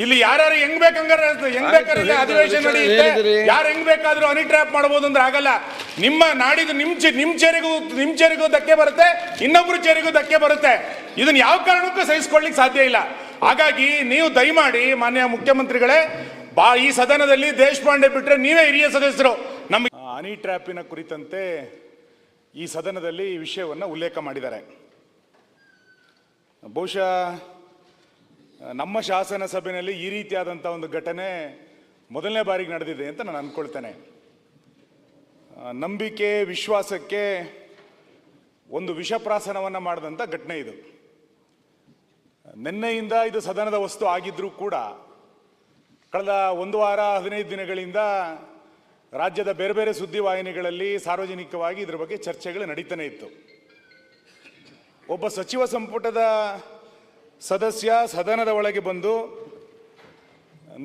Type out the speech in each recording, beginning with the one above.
ಇಲ್ಲಿ ಯಾರು ಹೆಂಗ್ ಬೇಕಾದ್ರೆ ಅಧಿವೇಶನ ನಡೆಯುತ್ತೆ, ಯಾರು ಹೆಂಗ್ ಬೇಕಾದ್ರೂ ಹನಿ ಟ್ರ್ಯಾಪ್ ಮಾಡಬಹುದು ಅಂದ್ರೆ ಆಗಲ್ಲ. ನಿಮ್ಮ ನಾಡಿದು ನಿಮ್ ಚೇರಿಗೂ ಧಕ್ಕೆ ಬರುತ್ತೆ, ಇನ್ನೊಬ್ರು ಚೇರಿಗೂ ಧಕ್ಕೆ ಬರುತ್ತೆ. ಇದನ್ನ ಯಾವ ಕಾರಣಕ್ಕೂ ಸಹಿಸಿಕೊಳ್ಳಿಕ್ಕೆ ಸಾಧ್ಯ ಇಲ್ಲ. ಹಾಗಾಗಿ ನೀವು ದಯಮಾಡಿ ಮಾನ್ಯ ಮುಖ್ಯಮಂತ್ರಿಗಳೇ, ಈ ಸದನದಲ್ಲಿ ದೇಶಪಾಂಡೆ ಬಿಟ್ರೆ ನೀವೇ ಹಿರಿಯ ಸದಸ್ಯರು. ನಮಗೆ ಹನಿ ಟ್ರ್ಯಾಪಿನ ಕುರಿತಂತೆ ಈ ಸದನದಲ್ಲಿ ಈ ವಿಷಯವನ್ನು ಉಲ್ಲೇಖ ಮಾಡಿದ್ದಾರೆ. ಬಹುಶಃ ನಮ್ಮ ಶಾಸನ ಸಭೆಯಲ್ಲಿ ಈ ರೀತಿಯಾದಂಥ ಒಂದು ಘಟನೆ ಮೊದಲನೇ ಬಾರಿಗೆ ನಡೆದಿದೆ ಅಂತ ನಾನು ಅಂದ್ಕೊಳ್ತೇನೆ. ನಂಬಿಕೆ ವಿಶ್ವಾಸಕ್ಕೆ ಒಂದು ವಿಷಪ್ರಾಸನವನ್ನು ಮಾಡಿದಂಥ ಘಟನೆ ಇದು. ನಿನ್ನೆಯಿಂದ ಇದು ಸದನದ ವಸ್ತು ಆಗಿದ್ರೂ ಕೂಡ ಕಳೆದ 1 ವಾರ 15 ದಿನಗಳಿಂದ ರಾಜ್ಯದ ಬೇರೆ ಬೇರೆ ಸುದ್ದಿವಾಹಿನಿಗಳಲ್ಲಿ ಸಾರ್ವಜನಿಕವಾಗಿ ಇದರ ಬಗ್ಗೆ ಚರ್ಚೆಗಳು ನಡೀತಾನೆ ಇತ್ತು. ಒಬ್ಬ ಸಚಿವ ಸಂಪುಟದ ಸದಸ್ಯ ಸದನದ ಒಳಗೆ ಬಂದು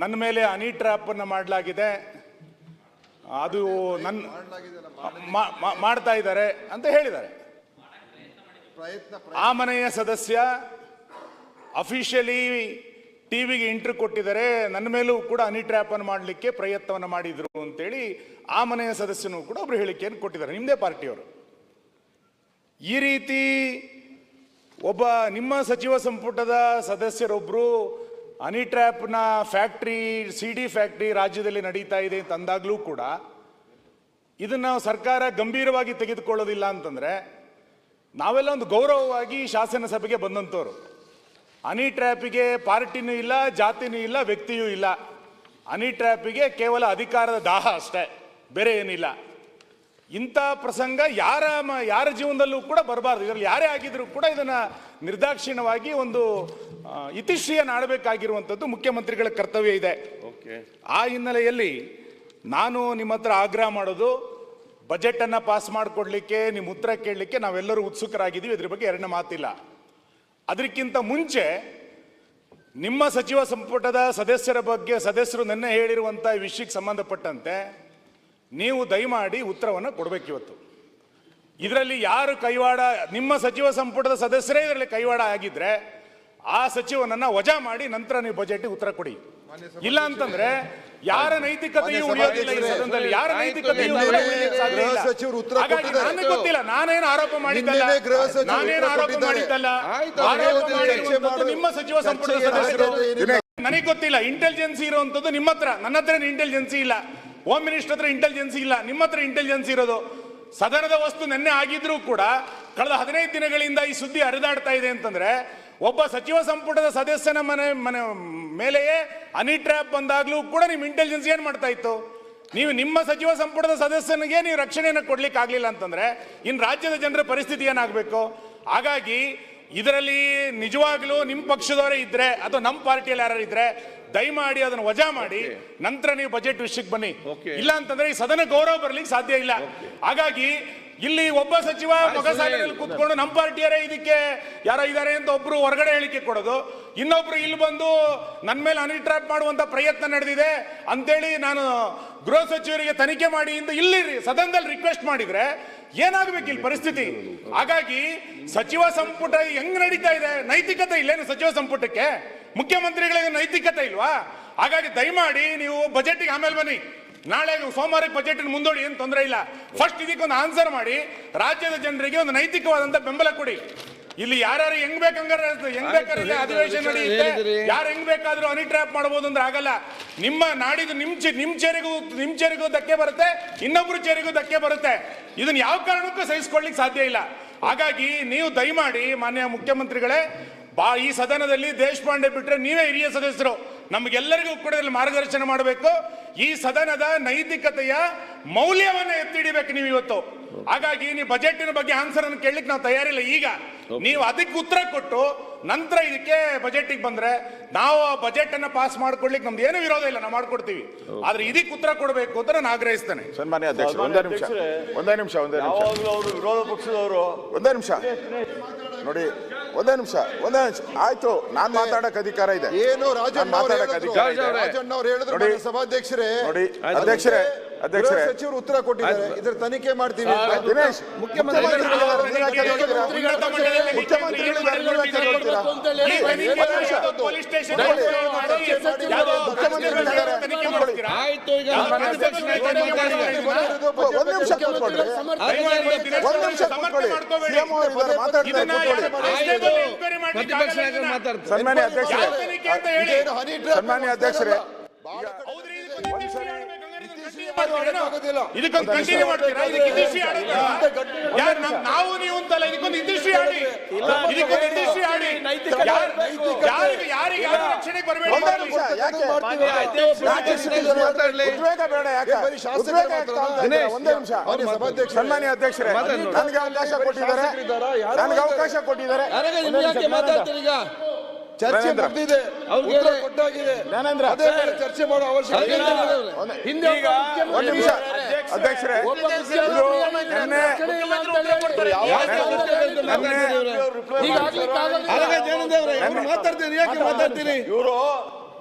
ನನ್ನ ಮೇಲೆ ಹನಿ ಟ್ರ್ಯಾಪ್ ಅನ್ನು ಮಾಡಲಾಗಿದೆ, ಅದು ಮಾಡ್ತಾ ಇದ್ದಾರೆ ಅಂತ ಹೇಳಿದ್ದಾರೆ. ಆ ಮನೆಯ ಸದಸ್ಯ ಅಫಿಷಿಯಲಿ ಟಿವಿಗೆ ಇಂಟರ್ವ್ಯೂ ಕೊಟ್ಟಿದ್ದಾರೆ, ನನ್ನ ಮೇಲೂ ಕೂಡ ಹನಿ ಟ್ರ್ಯಾಪ್ ಅನ್ನು ಮಾಡಲಿಕ್ಕೆ ಪ್ರಯತ್ನವನ್ನು ಮಾಡಿದ್ರು ಅಂತೇಳಿ ಆ ಮನೆಯ ಸದಸ್ಯನೂ ಕೂಡ ಒಬ್ರು ಹೇಳಿಕೆಯನ್ನು ಕೊಟ್ಟಿದ್ದಾರೆ, ನಿಮ್ಮದೇ ಪಾರ್ಟಿಯವರು. ಈ ರೀತಿ ಒಬ್ಬ ನಿಮ್ಮ ಸಚಿವ ಸಂಪುಟದ ಸದಸ್ಯರೊಬ್ಬರು ಹನಿ ಟ್ರ್ಯಾಪ್ನ ಫ್ಯಾಕ್ಟ್ರಿ CD ಫ್ಯಾಕ್ಟ್ರಿ ರಾಜ್ಯದಲ್ಲಿ ನಡೀತಾ ಇದೆ ಅಂತ ಅಂದಾಗಲೂ ಕೂಡ ಇದನ್ನು ಸರ್ಕಾರ ಗಂಭೀರವಾಗಿ ತೆಗೆದುಕೊಳ್ಳೋದಿಲ್ಲ ಅಂತಂದರೆ, ನಾವೆಲ್ಲ ಒಂದು ಗೌರವವಾಗಿ ಶಾಸನ ಸಭೆಗೆ ಬಂದಂಥವ್ರು. ಹನಿ ಟ್ರ್ಯಾಪಿಗೆ ಪಾರ್ಟಿನೂ ಇಲ್ಲ, ಜಾತಿನೂ ಇಲ್ಲ, ವ್ಯಕ್ತಿಯೂ ಇಲ್ಲ. ಹನಿ ಟ್ರ್ಯಾಪಿಗೆ ಕೇವಲ ಅಧಿಕಾರದ ದಾಹ ಅಷ್ಟೇ, ಬೇರೆ ಏನಿಲ್ಲ. ಇಂಥ ಪ್ರಸಂಗ ಯಾರ ಜೀವನದಲ್ಲೂ ಕೂಡ ಬರಬಾರ್ದು. ಇದರಲ್ಲಿ ಯಾರೇ ಆಗಿದ್ರೂ ಕೂಡ ಇದನ್ನು ನಿರ್ದಾಕ್ಷಿಣ್ಯವಾಗಿ ಒಂದು ಇತಿಶ್ರೀಯನ್ನು ಆಡಬೇಕಾಗಿರುವಂಥದ್ದು ಮುಖ್ಯಮಂತ್ರಿಗಳ ಕರ್ತವ್ಯ ಇದೆ. ಆ ಹಿನ್ನೆಲೆಯಲ್ಲಿ ನಾನು ನಿಮ್ಮ ಹತ್ರ ಆಗ್ರಹ ಮಾಡೋದು, ಬಜೆಟನ್ನು ಪಾಸ್ ಮಾಡಿಕೊಡ್ಲಿಕ್ಕೆ, ನಿಮ್ಮ ಉತ್ತರ ಕೇಳಲಿಕ್ಕೆ ನಾವೆಲ್ಲರೂ ಉತ್ಸುಕರಾಗಿದ್ದೀವಿ, ಇದ್ರ ಬಗ್ಗೆ ಎರಡನೇ ಮಾತಿಲ್ಲ. ಅದಕ್ಕಿಂತ ಮುಂಚೆ ನಿಮ್ಮ ಸಚಿವ ಸಂಪುಟದ ಸದಸ್ಯರು ನಿನ್ನೆ ಹೇಳಿರುವಂಥ ವಿಷಯಕ್ಕೆ ಸಂಬಂಧಪಟ್ಟಂತೆ ನೀವು ದಯಮಾಡಿ ಉತ್ತರವನ್ನು ಕೊಡಬೇಕಿವತ್ತು. ಇದರಲ್ಲಿ ಯಾರು ಕೈವಾಡ, ನಿಮ್ಮ ಸಚಿವ ಸಂಪುಟದ ಸದಸ್ಯರೇ ಇದರಲ್ಲಿ ಕೈವಾಡ ಆಗಿದ್ರೆ ಆ ಸಚಿವನನ್ನ ವಜಾ ಮಾಡಿ ನಂತರ ನೀವು ಬಜೆಟ್ಗೆ ಉತ್ತರ ಕೊಡಿ. ಇಲ್ಲ ಅಂತಂದ್ರೆ ಯಾರ ನೈತಿಕತೆಯೂ ಉಳಿಯೋದಿಲ್ಲ ಈ ಸದನದಲ್ಲಿ, ಯಾರ ನೈತಿಕತೆಯೂ ನನಗೆ ಗೊತ್ತಿಲ್ಲ. ನಾನೇನು ಆರೋಪ ಮಾಡಿದ್ದಲ್ಲ, ಆರೋಪ ಮಾಡಿರುವಂತದ್ದು ನಿಮ್ಮ ಸಚಿವ ಸಂಪುಟದ ಸದಸ್ಯರು. ನನಗೆ ಗೊತ್ತಿಲ್ಲ. ಇಂಟೆಲಿಜೆನ್ಸಿ ಇರುವಂತದ್ದು ನಿಮ್ಮ ಹತ್ರ, ನನ್ನ ಹತ್ರ ಇಂಟೆಲಿಜೆನ್ಸಿ ಇಲ್ಲ. ಹೋಮ್ ಮಿನಿಸ್ಟರ್ ಹತ್ರ ಇಂಟೆಲಿಜೆನ್ಸಿ ಇಲ್ಲ, ನಿಮ್ಮ ಹತ್ರ ಇಂಟೆಲಿಜೆನ್ಸಿ ಇರೋದು. ಸದನದ ವಸ್ತು ನಿನ್ನೆ ಆಗಿದ್ರೂ ಕೂಡ ಕಳೆದ 15 ದಿನಗಳಿಂದ ಈ ಸುದ್ದಿ ಹರಿದಾಡ್ತಾ ಇದೆ ಅಂತಂದ್ರೆ, ಒಬ್ಬ ಸಚಿವ ಸಂಪುಟದ ಸದಸ್ಯನ ಮನೆ ಮೇಲೆಯೇ ಹನಿ ಟ್ರ್ಯಾಪ್ ಬಂದಾಗ್ಲೂ ಕೂಡ ನಿಮ್ಮ ಇಂಟೆಲಿಜೆನ್ಸ್ ಏನ್ ಮಾಡ್ತಾ ಇತ್ತು? ನೀವು ನಿಮ್ಮ ಸಚಿವ ಸಂಪುಟದ ಸದಸ್ಯನಿಗೆ ನೀವು ರಕ್ಷಣೆಯನ್ನು ಕೊಡ್ಲಿಕ್ಕೆ ಆಗ್ಲಿಲ್ಲ ಅಂತಂದ್ರೆ ಇನ್ನು ರಾಜ್ಯದ ಜನರ ಪರಿಸ್ಥಿತಿ ಏನಾಗಬೇಕು? ಹಾಗಾಗಿ ಇದರಲ್ಲಿ ನಿಜವಾಗ್ಲೂ ನಿಮ್ಮ ಪಕ್ಷದವರೇ ಇದ್ರೆ ಅಥವಾ ನಮ್ಮ ಪಾರ್ಟಿಯಲ್ಲಿ ಯಾರು ಇದ್ರೆ ದಯಮಾಡಿ ಅದನ್ನು ವಜಾ ಮಾಡಿ ನಂತರ ನೀವು ಬಜೆಟ್ ವಿಷಯಕ್ಕೆ ಬನ್ನಿ. ಇಲ್ಲ ಅಂತಂದ್ರೆ ಈ ಸದನ ಗೌರವ ಬರ್ಲಿಕ್ಕೆ ಸಾಧ್ಯ ಇಲ್ಲ. ಹಾಗಾಗಿ ಇಲ್ಲಿ ಒಬ್ಬ ಸಚಿವ ಮೊಗಸಾಲೆಯಲ್ಲಿ ಕೂತ್ಕೊಂಡು ನಮ್ಮ ಪಾರ್ಟಿಯರೇ ಇದಕ್ಕೆ ಯಾರೋ ಇದ್ದಾರೆ ಅಂತ ಒಬ್ರು ಹೊರಗಡೆ ಹೇಳಿಕೆ ಕೊಡೋದು, ಇನ್ನೊಬ್ರು ಇಲ್ಲಿ ಬಂದು ನನ್ನ ಮೇಲೆ ಹನಿ ಟ್ರ್ಯಾಪ್ ಮಾಡುವಂತ ಪ್ರಯತ್ನ ನಡೆದಿದೆ ಅಂತೇಳಿ ನಾನು ಗೃಹ ಸಚಿವರಿಗೆ ತನಿಖೆ ಮಾಡಿ ಅಂತ ಇಲ್ಲಿ ಸದನದಲ್ಲಿ ರಿಕ್ವೆಸ್ಟ್ ಮಾಡಿದ್ರೆ ಏನಾಗಬೇಕು ಇಲ್ಲಿ ಪರಿಸ್ಥಿತಿ? ಹಾಗಾಗಿ ಸಚಿವ ಸಂಪುಟ ಹೆಂಗ್ ನಡೀತಾ ಇದೆ? ನೈತಿಕತೆ ಇಲ್ಲೇನು ಸಚಿವ ಸಂಪುಟಕ್ಕೆ? ಮುಖ್ಯಮಂತ್ರಿಗಳಿಗೆ ನೈತಿಕತೆ ಇಲ್ವಾ? ಹಾಗಾಗಿ ದಯಮಾಡಿ ನೀವು ಬಜೆಟ್ಗೆ ಆಮೇಲೆ ಬನ್ನಿ, ನಾಳೆ ಸೋಮವಾರಕ್ಕೆ ಬಜೆಟ್ ಮುಂದೂಡಿ, ಏನು ತೊಂದರೆ ಇಲ್ಲ. ಫಸ್ಟ್ ಇದಕ್ಕೊಂದು ಆನ್ಸರ್ ಮಾಡಿ, ರಾಜ್ಯದ ಜನರಿಗೆ ಒಂದು ನೈತಿಕವಾದಂತ ಬೆಂಬಲ ಕೊಡಿ. ಇಲ್ಲಿ ಯಾರು ಹೆಂಗ್ ಬೇಕಾದ್ರೆ ಅಧಿವೇಶನ ನಡೆಯುತ್ತೆ, ಯಾರು ಹೆಂಗ್ ಬೇಕಾದ್ರೂ ಹನಿ ಟ್ರ್ಯಾಪ್ ಮಾಡಬಹುದು ಅಂದ್ರೆ ಆಗಲ್ಲ. ನಿಮ್ಮ ನಾಡಿದು ನಿಮ್ ಚೇರಿಗೂ ಧಕ್ಕೆ ಬರುತ್ತೆ, ಇನ್ನೊಬ್ರು ಚೇರಿಗೂ ಧಕ್ಕೆ ಬರುತ್ತೆ. ಇದನ್ನ ಯಾವ ಕಾರಣಕ್ಕೂ ಸಹಿಸಿಕೊಳ್ಳಿಕ್ಕೆ ಸಾಧ್ಯ ಇಲ್ಲ. ಹಾಗಾಗಿ ನೀವು ದಯಮಾಡಿ ಮಾನ್ಯ ಮುಖ್ಯಮಂತ್ರಿಗಳೇ, ಈ ಸದನದಲ್ಲಿ ದೇಶಪಾಂಡೆ ಬಿಟ್ರೆ ನೀವೇ ಹಿರಿಯ ಸದಸ್ಯರು, ನಮಗೆಲ್ಲರಿಗೂ ಕೂಡ ಮಾರ್ಗದರ್ಶನ ಮಾಡಬೇಕು. ಈ ಸದನದ ನೈತಿಕತೆಯ ಮೌಲ್ಯವನ್ನ ಎತ್ತಿಡಿಬೇಕು ನೀವು ಇವತ್ತು. ಹಾಗಾಗಿ ನೀವು ಬಜೆಟಿನ ಬಗ್ಗೆ ಆನ್ಸರ್ ಅನ್ನು ಕೇಳಲಿಕ್ಕೆ ನಾವು ತಯಾರಿಲ್ಲ. ಈಗ ನೀವು ಅದಕ್ಕೆ ಉತ್ತರ ಕೊಟ್ಟು ನಂತರ ಇದಕ್ಕೆ ಬಜೆಟಿಗೆ ಬಂದ್ರೆ ನಾವು ಬಜೆಟ್ ಅನ್ನ ಪಾಸ್ ಮಾಡ್ಕೊಳ್ಲಿಕ್ಕೆ ನಮ್ದು ಏನು ವಿರೋಧ ಇಲ್ಲ, ನಾವು ಮಾಡ್ಕೊಡ್ತೀವಿ. ಆದ್ರೆ ಇದಕ್ಕೆ ಉತ್ತರ ಕೊಡಬೇಕು ಅಂತ ನಾನು ಆಗ್ರಹಿಸ್ತೇನೆ. ಸನ್ಮಾನ್ಯ ಅಧ್ಯಕ್ಷ, ಒಂದೇ ನಿಮಿಷ ವಿರೋಧ ಪಕ್ಷದವರು ಒಂದೇ ನಿಮಿಷ ನೋಡಿ, ಒಂದೇ ನಿಮಿಷ ಆಯ್ತು. ನಾನ್ ಮಾತಾಡಕ್ ಅಧಿಕಾರ ಇದೆ, ಏನು ರಾಜಣ್ಣ ಮಾತಾಡಕ್ ಅಧಿಕಾರ ಇದೆ. ರಾಜಣ್ಣ ಅವ್ರು ಹೇಳಿದ್ರು ಸಭಾಧ್ಯಕ್ಷರೇ, ನೋಡಿ ಅಧ್ಯಕ್ಷರೇ, ಅಧ್ಯಕ್ಷರೇ, ಸಚಿವರು ಉತ್ತರ ಕೊಟ್ಟಿದ್ದಾರೆ, ಇದ್ರ ತನಿಖೆ ಮಾಡ್ತೀವಿ. ದಿನೇಶ್, ಸನ್ಮಾನ್ಯ ಅಧ್ಯಕ್ಷರೇ, ಸನ್ಮಾನ್ಯ ಅಧ್ಯಕ್ಷರೇ, ಇದಕ್ಕೊಂದು ಕಂಟಿನ್ಯೂ ಮಾಡ್ತೀರಾ? ಇದಕ್ಕೆ ಇಂಡಸ್ಟ್ರಿ ನಾವು ನೀವು ಅಂತಲ್ಲ, ಇದಕ್ಕೊಂದು ಇಂಡಸ್ಟ್ರಿ ಆಡಿ, ಇದಕ್ಕೊಂದು ಇಂಡಸ್ಟ್ರಿ ಆಡಿ. ಯಾರಿಗೆ ರಕ್ಷಣೆ ಬರಬೇಡಿ. ಉದ್ವೇಗ ಬೇಡ, ಯಾಕೆ ಉದ್ವೇಗ ಆಗ್ತಾ ಇದೆ? ಒಂದೇ ನಿಮಿಷ. ಸನ್ಮಾನ್ಯ ಅಧ್ಯಕ್ಷರೇ, ನನಗೆ ಅವಕಾಶ ಕೊಟ್ಟಿದ್ದಾರೆ, ನನಗೆ ಅವಕಾಶ ಕೊಟ್ಟಿದ್ದಾರೆ. ಚರ್ಚೆ ಮುಗಿದಿದೆ, ಉತ್ತರ ಕೊಟ್ಟಾಗಿದೆ. ಜ್ಞಾನೇಂದ್ರ, ಅದೇ ಮೇಲೆ ಚರ್ಚೆ ಮಾಡೋ ಅವಶ್ಯಕತೆ ಇಲ್ಲ. ಒಂದು ನಿಮಿಷ ಅಧ್ಯಕ್ಷರೇ,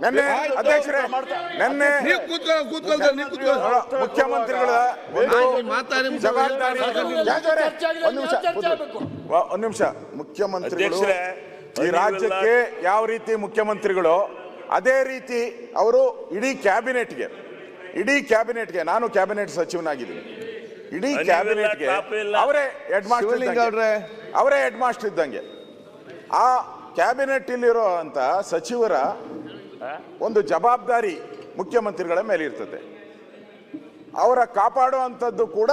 ನೆನ್ನೆ ಅಧ್ಯಕ್ಷರೇ, ನೆನ್ನೆ ಮುಖ್ಯಮಂತ್ರಿಗಳ ಜವಾಬ್ದಾರಿ. ಒಂದು ನಿಮಿಷ. ಮುಖ್ಯಮಂತ್ರಿಗಳು ಈ ರಾಜ್ಯಕ್ಕೆ ಯಾವ ರೀತಿ ಮುಖ್ಯಮಂತ್ರಿಗಳು, ಅದೇ ರೀತಿ ಅವರು ಇಡೀ ಕ್ಯಾಬಿನೆಟ್ಗೆ ನಾನು ಕ್ಯಾಬಿನೆಟ್ ಸಚಿವನಾಗಿದ್ದೀನಿ, ಇಡೀ ಕ್ಯಾಬಿನೆಟ್ಗೆ ಅವರೇ ಹೆಡ್ ಮಾಸ್ಟರ್ ಇದ್ದಂಗೆ. ಆ ಕ್ಯಾಬಿನೆಟ್ ಇಲ್ಲಿರೋ ಅಂತ ಸಚಿವರ ಒಂದು ಜವಾಬ್ದಾರಿ ಮುಖ್ಯಮಂತ್ರಿಗಳ ಮೇಲೆ ಇರ್ತದೆ. ಅವರ ಕಾಪಾಡುವಂಥದ್ದು ಕೂಡ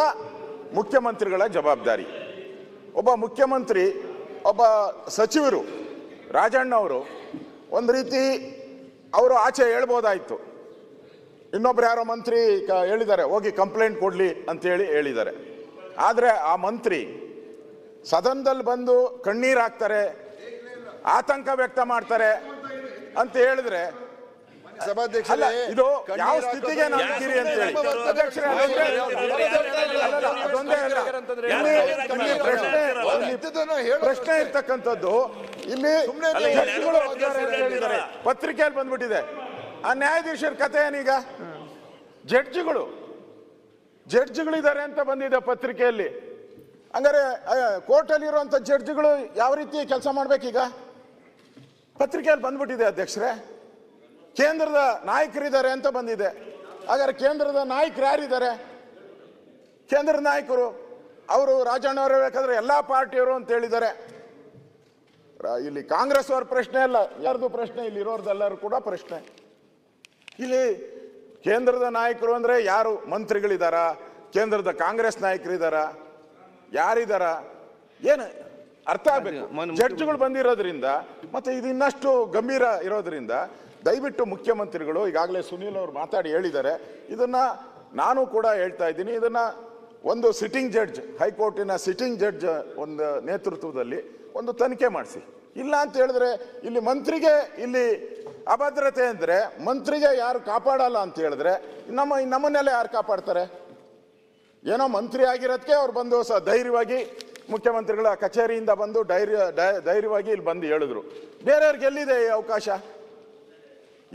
ಮುಖ್ಯಮಂತ್ರಿಗಳ ಜವಾಬ್ದಾರಿ. ಒಬ್ಬ ಮುಖ್ಯಮಂತ್ರಿ, ಒಬ್ಬ ಸಚಿವರು, ರಾಜಣ್ಣ ಅವರು ಒಂದು ರೀತಿ ಅವರು ಆಚೆ ಹೇಳ್ಬೋದಾಯ್ತು. ಇನ್ನೊಬ್ರು ಯಾರೋ ಮಂತ್ರಿ ಹೇಳಿದ್ದಾರೆ ಹೋಗಿ ಕಂಪ್ಲೇಂಟ್ ಕೊಡ್ಲಿ ಅಂತೇಳಿ ಹೇಳಿದ್ದಾರೆ. ಆದರೆ ಆ ಮಂತ್ರಿ ಸದನದಲ್ಲಿ ಬಂದು ಕಣ್ಣೀರು ಹಾಕ್ತಾರೆ, ಆತಂಕ ವ್ಯಕ್ತ ಮಾಡ್ತಾರೆ ಅಂತ ಹೇಳಿದ್ರೆ ಸಭಾಧ್ಯಕ್ಷರೇ, ಇದು ಯಾವ ಸ್ಥಿತಿಗೆ ನಾವು ಇದ್ದೀರಿ ಅಂತ ಹೇಳಿ. ಅಧ್ಯಕ್ಷರೇ, ಪ್ರಶ್ನೆ ಇರ್ತಕ್ಕಂಥದ್ದು ಇಲ್ಲಿ ಹೇಳಿದ್ದಾರೆ, ಪತ್ರಿಕೆಯಲ್ಲಿ ಬಂದ್ಬಿಟ್ಟಿದೆ. ಆ ನ್ಯಾಯಾಧೀಶರ ಕಥೆ ಏನೀಗ? ಜಡ್ಜ್ಗಳಿದ್ದಾರೆ ಅಂತ ಬಂದಿದೆ ಪತ್ರಿಕೆಯಲ್ಲಿ. ಹಂಗಾರೆ ಕೋರ್ಟಲ್ಲಿ ಇರುವಂತ ಜಡ್ಜ್ಗಳು ಯಾವ ರೀತಿ ಕೆಲಸ ಮಾಡ್ಬೇಕೀಗ? ಪತ್ರಿಕೆಯಲ್ಲಿ ಬಂದ್ಬಿಟ್ಟಿದೆ ಅಧ್ಯಕ್ಷರೇ. ಕೇಂದ್ರದ ನಾಯಕರಿದ್ದಾರೆ ಅಂತ ಬಂದಿದೆ. ಹಾಗಾದ್ರೆ ಕೇಂದ್ರದ ನಾಯಕರು ಯಾರಿದ್ದಾರೆ? ಕೇಂದ್ರದ ನಾಯಕರು ಅವರು ರಾಜಣ್ಣವರು ಬೇಕಾದ್ರೆ ಎಲ್ಲಾ ಪಾರ್ಟಿಯವರು ಅಂತ ಹೇಳಿದ್ದಾರೆ. ಇಲ್ಲಿ ಕಾಂಗ್ರೆಸ್ ಅವ್ರ ಪ್ರಶ್ನೆ ಅಲ್ಲ, ಯಾರ್ದು ಪ್ರಶ್ನೆ, ಇಲ್ಲಿ ಇರೋರ್ದೆಲ್ಲರೂ ಕೂಡ ಪ್ರಶ್ನೆ. ಇಲ್ಲಿ ಕೇಂದ್ರದ ನಾಯಕರು ಅಂದ್ರೆ ಯಾರು? ಮಂತ್ರಿಗಳಿದಾರ? ಕೇಂದ್ರದ ಕಾಂಗ್ರೆಸ್ ನಾಯಕರಿದಾರ? ಯಾರಿದಾರ? ಏನು ಅರ್ಥ ಆಗ್ಬೇಕು. ಜಡ್ಜ್ಗಳು ಬಂದಿರೋದ್ರಿಂದ ಮತ್ತೆ ಇದು ಇನ್ನಷ್ಟು ಗಂಭೀರ ಇರೋದ್ರಿಂದ ದಯವಿಟ್ಟು ಮುಖ್ಯಮಂತ್ರಿಗಳು, ಈಗಾಗಲೇ ಸುನೀಲ್ ಅವರು ಮಾತಾಡಿ ಹೇಳಿದ್ದಾರೆ, ಇದನ್ನ ನಾನು ಕೂಡ ಹೇಳ್ತಾ ಇದ್ದೀನಿ, ಇದನ್ನ ಒಂದು ಸಿಟ್ಟಿಂಗ್ ಜಡ್ಜ್, ಹೈಕೋರ್ಟಿನ ಸಿಟ್ಟಿಂಗ್ ಜಡ್ಜ್ ಒಂದು ನೇತೃತ್ವದಲ್ಲಿ ಒಂದು ತನಿಖೆ ಮಾಡಿಸಿ. ಇಲ್ಲ ಅಂತ ಹೇಳಿದ್ರೆ ಇಲ್ಲಿ ಮಂತ್ರಿಗೆ ಇಲ್ಲಿ ಅಭದ್ರತೆ ಅಂದ್ರೆ ಮಂತ್ರಿಗೆ ಯಾರು ಕಾಪಾಡಲ್ಲ ಅಂತ ಹೇಳಿದ್ರೆ ನಮ್ಮನ್ನೆಲ್ಲ ಯಾರು ಕಾಪಾಡ್ತಾರೆ? ಏನೋ ಮಂತ್ರಿ ಆಗಿರೋದಕ್ಕೆ ಅವ್ರು ಬಂದು ಧೈರ್ಯವಾಗಿ ಮುಖ್ಯಮಂತ್ರಿಗಳ ಕಚೇರಿಯಿಂದ ಬಂದು ಧೈರ್ಯವಾಗಿ ಇಲ್ಲಿ ಬಂದು ಹೇಳಿದ್ರು. ಬೇರೆಯವ್ರಿಗೆ ಎಲ್ಲಿದೆ ಈ ಅವಕಾಶ?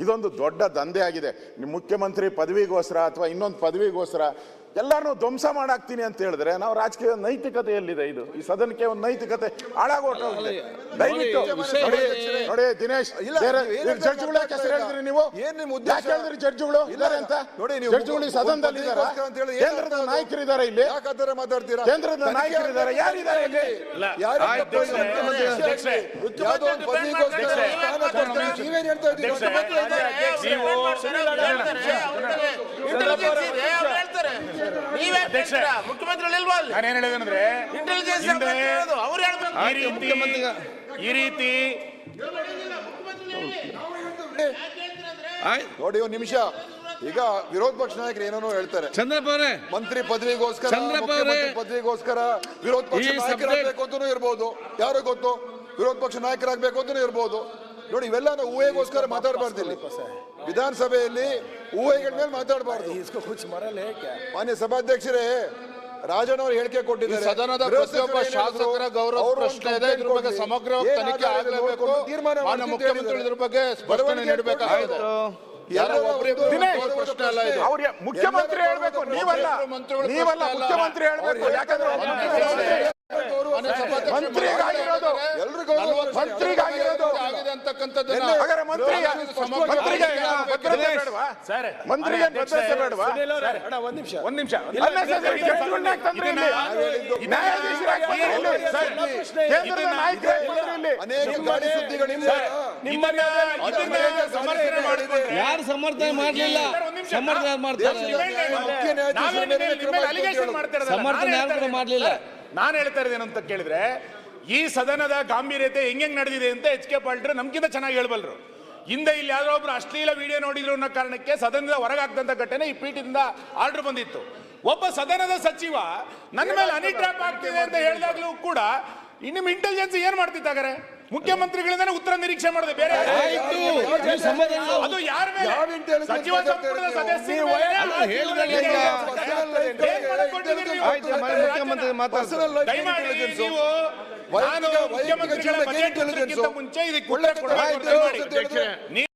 ಇದೊಂದು ದೊಡ್ಡ ದಂಧೆ ಆಗಿದೆ. ನಿಮ್ಮ ಮುಖ್ಯಮಂತ್ರಿ ಪದವಿಗೋಸ್ಕರ ಅಥವಾ ಇನ್ನೊಂದು ಪದವಿಗೋಸ್ಕರ ಎಲ್ಲಾರನ್ನೂ ಧ್ವಂಸ ಮಾಡಾಕ್ತೀನಿ ಅಂತ ಹೇಳಿದ್ರೆ ನಾವು ರಾಜಕೀಯ ನೈತಿಕತೆ ಎಲ್ಲಿದೆ? ಇದು ಈ ಸದನಕ್ಕೆ ಒಂದು ನೈತಿಕತೆ ಹಾಳಾಗೋಗಿದೆ. ದಯವಿಟ್ಟು ನೋಡಿ ದಿನೇಶ್, ಜಡ್ಜ್ಗಳು ಯಾಕೆ ಹೆಸರು ಹೇಳಿದ್ರಿ ನೀವು? ಯಾಕೆ ಹೇಳಿದ್ರಿ ಜಡ್ಜ್ಗಳು ಇದ್ದಾರೆ ಅಂತ? ಜಡ್ಜ್ಗಳು ಈ ಸದನದಲ್ಲಿ ಇದ್ದಾರೆ, ಕೇಂದ್ರದ ನಾಯಕರು ಇದ್ದಾರೆ, ಇಲ್ಲಿ ಮಾತಾಡ್ತೀರಾ? ಕೇಂದ್ರದ ನಾಯಕರಿದ್ದಾರೆ, ಯಾರಿದ್ದಾರೆ ಇಲ್ಲಿ? ನಾನೇನ್ ಹೇಳಿದ್ರೆ ಈ ರೀತಿ ನೋಡಿ ಒಂದು ನಿಮಿಷ. ಈಗ ವಿರೋಧ ಪಕ್ಷ ನಾಯಕರು ಏನೇನೋ ಹೇಳ್ತಾರೆ. ಚಂದ್ರಪ್ಪ ಅವರೇ, ಮಂತ್ರಿ ಪದವಿಗೋಸ್ಕರ, ಪದವಿಗೋಸ್ಕರ ವಿರೋಧ ಪಕ್ಷ ನಾಯಕರಾಗಬೇಕು ಅಂತನೂ ಇರ್ಬೋದು, ಯಾರೋ ಗೊತ್ತು, ವಿರೋಧ ಪಕ್ಷ ನಾಯಕರಾಗಬೇಕು ಅಂತನೂ ಇರ್ಬೋದು. ನೋಡಿ, ಇವೆಲ್ಲ ನಾವು ಊಹೆಗೋಸ್ಕರ ಮಾತಾಡಬಾರ್ದಿಲ್ಲ. ವಿಧಾನಸಭೆಯಲ್ಲಿ ಊಹೆಗಳ ಮೇಲೆ ಮಾತಾಡಬಾರ್ದು. ಮಾನ್ಯ ಸಭಾಧ್ಯಕ್ಷರೇ, ರಾಜಣ್ಣ ಅವರು ಹೇಳಿಕೆ ಕೊಟ್ಟಿದ್ದಾರೆ, ಸದನದ ಪ್ರತಿಯೊಬ್ಬ ಶಾಸಕರ ಗೌರವ ಪ್ರಶ್ನೆ ಇದೆ, ಇದ್ರ ಬಗ್ಗೆ ಸಮಗ್ರ ತನಿಖೆ ಆಗಲೇಬೇಕು. ಮಾನ್ಯ ಮುಖ್ಯಮಂತ್ರಿ ಇದ್ರ ಬಗ್ಗೆ ಸ್ಪಷ್ಟನೆ ನೀಡಬೇಕಾಗಿದೆ. ಯಾರೋ ಒಬ್ರಿಬ್ರು ದಿನೇಶ್, ಮಂತ್ರಿಗಳ ಪ್ರಶ್ನೆ ಅಲ್ಲ ಇದು. ಅವ್ರಿಗೆ ಮುಖ್ಯಮಂತ್ರಿ ಹೇಳ್ಬೇಕು, ನೀವಲ್ಲ ನೀವಲ್ಲ ಮುಖ್ಯಮಂತ್ರಿ ಹೇಳ್ಬೇಕು. ಯಾಕಂದ್ರೆ ಮಂತ್ರಿಗಾಗಿರೋದು ಆಗಿದೆ ಅಂತಕ್ಕಂಥದ್ದನ್ನ ಹಾಗಾದ್ರೆ ಮಂತ್ರಿಗೆ ಭದ್ರತೆ ಬೇಡವಾ? ಮಂತ್ರಿಗೆ ಭದ್ರತೆ ಬೇಡವಾ? ಒಂದ್ ನಿಮಿಷ Unnecessary ಜಡ್ಜ್ಗಳನ್ನ ಯಾಕ್ ತಂದ್ರಿ ಇಲ್ಲಿ? ನ್ಯಾಯಾಧೀಶರಾಗಿ ಬಂದ್ರಿ ಇಲ್ಲಿ? ಕೇಂದ್ರದ ನಾಯಕರಾಗಿ ಬಂದ್ರಿ ಇಲ್ಲಿ? ಅನೇಕ ಗಾಡಿ ಸುದ್ದಿಗಳಿಂದ ಯಾರು ಸಮರ್ಥನೆ ಮಾಡಲಿಲ್ಲ, ಸಮರ್ಥನೆ ಮಾಡ್ತಾರೆ. ಸಮರ್ಥನೆ ಯಾರು ಕೂಡ ಮಾಡಲಿಲ್ಲ. ನಾನು ಹೇಳ್ತಾ ಇರೋದೇನು ಅಂತ ಕೇಳಿದ್ರೆ, ಈ ಸದನದ ಗಾಂಭೀರ್ಯತೆ ಹೆಂಗ್ ನಡೆದಿದೆ ಅಂತ ಎಚ್ ಕೆ ಪಾಲ್ಟ್ರು ನಮ್ಗಿಂತ ಚೆನ್ನಾಗಿ ಹೇಳ್ಬಲ್ರು. ಹಿಂದೆ ಇಲ್ಲಿ ಯಾರೋ ಒಬ್ರು ಅಶ್ಲೀಲ ವಿಡಿಯೋ ನೋಡಿದ್ರು ಅನ್ನೋ ಕಾರಣಕ್ಕೆ ಸದನದ ಹೊರಗಾಗ್ದಂತ ಘಟನೆ ಈ ಪೀಠದಿಂದ ಆರ್ಡರ್ ಬಂದಿತ್ತು. ಒಬ್ಬ ಸದನದ ಸಚಿವ ನನ್ನ ಮೇಲೆ ಹನಿ ಟ್ರ್ಯಾಪ್ ಆಗ್ತಿದೆ ಅಂತ ಹೇಳಿದಾಗ್ಲೂ ಕೂಡ ನಿಮ್ ಇಂಟೆಲಿಜೆನ್ಸ್ ಏನ್ ಮಾಡ್ತಿದ್ದಾಗಾರೆ? ಮುಖ್ಯಮಂತ್ರಿಗಳಿಂದಾನೆ ಉತ್ತರ ನಿರೀಕ್ಷೆ ಮಾಡಿದೆ, ಬೇರೆ ಯಾರು? ಅದು ಯಾರ ಮೇಲೆ? ಸಚಿವ ಸಂಪುಟದ ಸದಸ್ಯರ ಮೇಲೆ? ಮುಖ್ಯಮಂತ್ರಿ ದಯಮಾಡಿ ನೀವು ನಾನು ಮುಖ್ಯಮಂತ್ರಿಗಳ ಬಜೆಟ್ ಮುಂಚೆ ಇದಕ್ಕೆ ಉತ್ತರ ಕೊಡಬೇಕು.